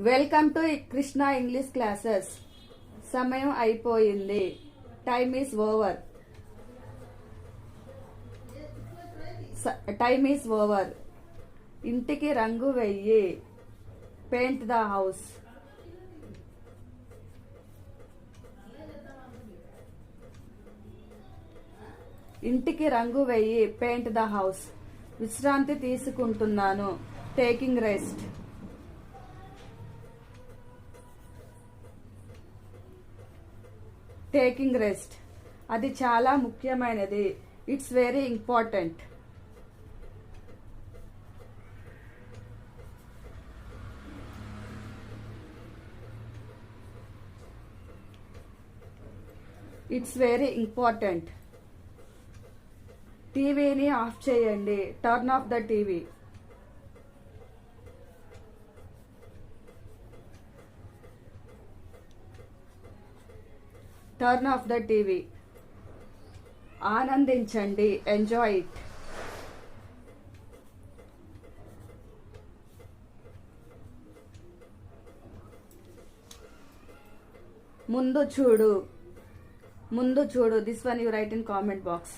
Welcome to Krishna English classes. సమయం అయిపోయింది. Time is over. Time is over. ఇంటికి రంగు వెయ్యి. Paint the house. ఇంటికి రంగు వెయ్యి. Paint the house. విశ్రాంతి తీసుకుంటున్నాను. Taking rest. Taking rest. అది చాలా ముఖ్యమైనది. It's very important. It's very important. టీవీని ఆఫ్ చేయండి. Turn off the TV. Turn off the TV. ఆనందించండి. Enjoy it. ముందు చూడు. ముందు చూడు. This one you write in comment box.